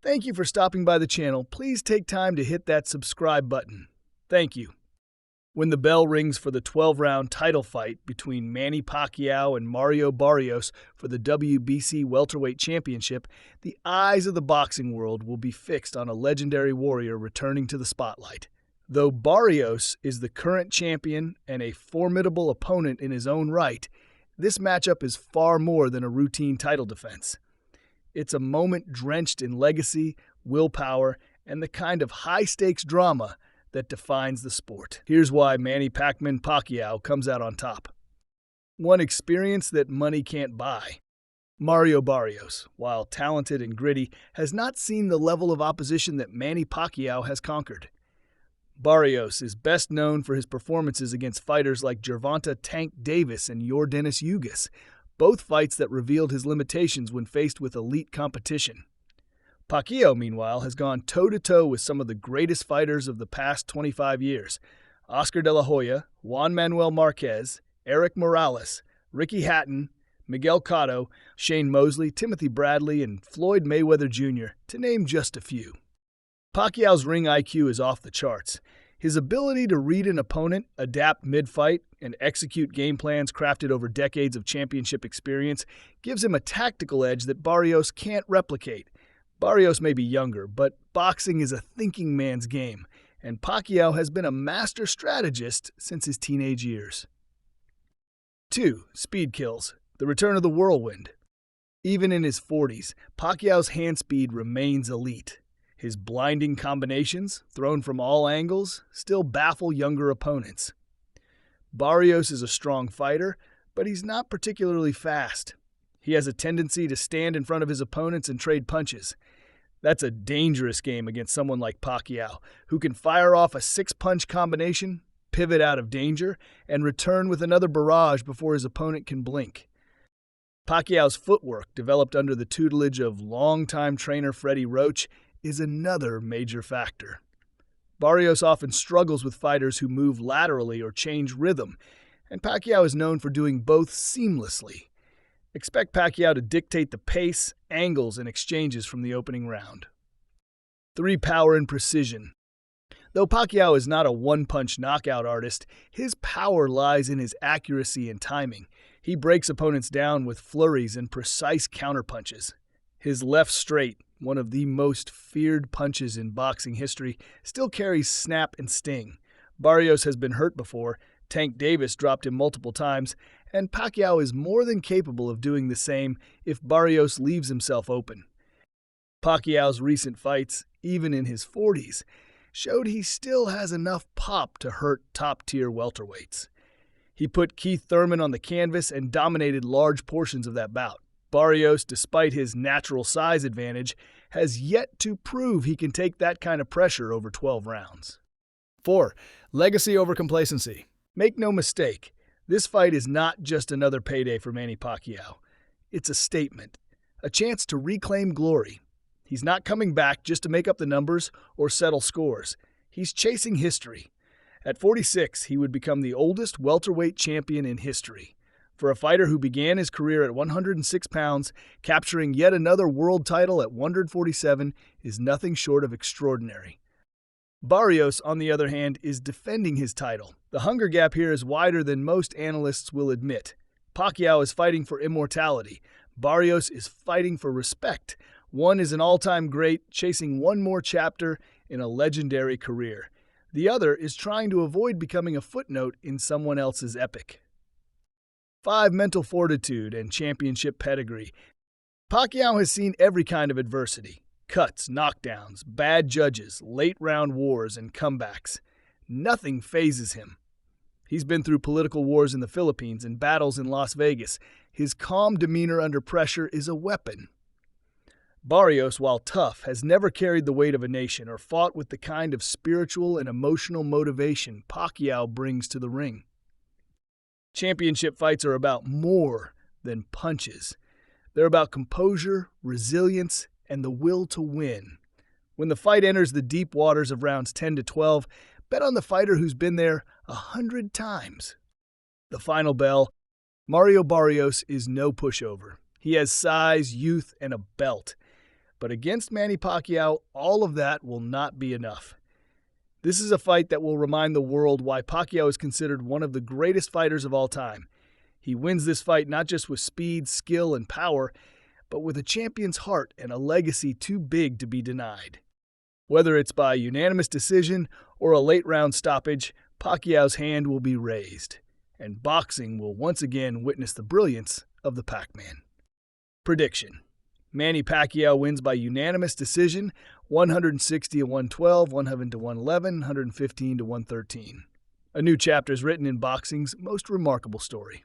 Thank you for stopping by the channel. Please take time to hit that subscribe button. Thank you. When the bell rings for the 12-round title fight between Manny Pacquiao and Mario Barrios for the WBC Welterweight Championship, the eyes of the boxing world will be fixed on a legendary warrior returning to the spotlight. Though Barrios is the current champion and a formidable opponent in his own right, this matchup is far more than a routine title defense. It's a moment drenched in legacy, willpower, and the kind of high-stakes drama that defines the sport. Here's why Manny Pacquiao comes out on top. One experience that money can't buy. Mario Barrios, while talented and gritty, has not seen the level of opposition that Manny Pacquiao has conquered. Barrios is best known for his performances against fighters like Gervonta "Tank" Davis and Yordenis Ugas, both fights that revealed his limitations when faced with elite competition. Pacquiao, meanwhile, has gone toe-to-toe with some of the greatest fighters of the past 25 years: Oscar De La Hoya, Juan Manuel Marquez, Eric Morales, Ricky Hatton, Miguel Cotto, Shane Mosley, Timothy Bradley, and Floyd Mayweather Jr., to name just a few. Pacquiao's ring IQ is off the charts. His ability to read an opponent, adapt mid-fight, and execute game plans crafted over decades of championship experience gives him a tactical edge that Barrios can't replicate. Barrios may be younger, but boxing is a thinking man's game, and Pacquiao has been a master strategist since his teenage years. 2. Speed kills. The return of the whirlwind. Even in his 40s, Pacquiao's hand speed remains elite. His blinding combinations, thrown from all angles, still baffle younger opponents. Barrios is a strong fighter, but he's not particularly fast. He has a tendency to stand in front of his opponents and trade punches. That's a dangerous game against someone like Pacquiao, who can fire off a 6-punch combination, pivot out of danger, and return with another barrage before his opponent can blink. Pacquiao's footwork, developed under the tutelage of longtime trainer Freddie Roach, is another major factor. Barrios often struggles with fighters who move laterally or change rhythm, and Pacquiao is known for doing both seamlessly. Expect Pacquiao to dictate the pace, angles, and exchanges from the opening round. 3. Power and precision. Though Pacquiao is not a one-punch knockout artist, his power lies in his accuracy and timing. He breaks opponents down with flurries and precise counterpunches. His left straight, one of the most feared punches in boxing history, still carries snap and sting. Barrios has been hurt before, Tank Davis dropped him multiple times, and Pacquiao is more than capable of doing the same if Barrios leaves himself open. Pacquiao's recent fights, even in his 40s, showed he still has enough pop to hurt top-tier welterweights. He put Keith Thurman on the canvas and dominated large portions of that bout. Barrios, despite his natural size advantage, has yet to prove he can take that kind of pressure over 12 rounds. 4. Legacy over complacency. Make no mistake, this fight is not just another payday for Manny Pacquiao. It's a statement, a chance to reclaim glory. He's not coming back just to make up the numbers or settle scores. He's chasing history. At 46, he would become the oldest welterweight champion in history. For a fighter who began his career at 106 pounds, capturing yet another world title at 147 is nothing short of extraordinary. Barrios, on the other hand, is defending his title. The hunger gap here is wider than most analysts will admit. Pacquiao is fighting for immortality. Barrios is fighting for respect. One is an all-time great, chasing one more chapter in a legendary career. The other is trying to avoid becoming a footnote in someone else's epic. 5. Mental fortitude and championship pedigree. Pacquiao has seen every kind of adversity. Cuts, knockdowns, bad judges, late-round wars, and comebacks. Nothing phases him. He's been through political wars in the Philippines and battles in Las Vegas. His calm demeanor under pressure is a weapon. Barrios, while tough, has never carried the weight of a nation or fought with the kind of spiritual and emotional motivation Pacquiao brings to the ring. Championship fights are about more than punches. They're about composure, resilience, and the will to win. When the fight enters the deep waters of rounds 10 to 12, bet on the fighter who's been there 100 times. The final bell. Mario Barrios is no pushover. He has size, youth, and a belt. But against Manny Pacquiao, all of that will not be enough. This is a fight that will remind the world why Pacquiao is considered one of the greatest fighters of all time. He wins this fight not just with speed, skill, and power, but with a champion's heart and a legacy too big to be denied. Whether it's by unanimous decision or a late-round stoppage, Pacquiao's hand will be raised, and boxing will once again witness the brilliance of the Pac-Man. Prediction: Manny Pacquiao wins by unanimous decision, 160-112, 100-111, 115-113. A new chapter is written in boxing's most remarkable story.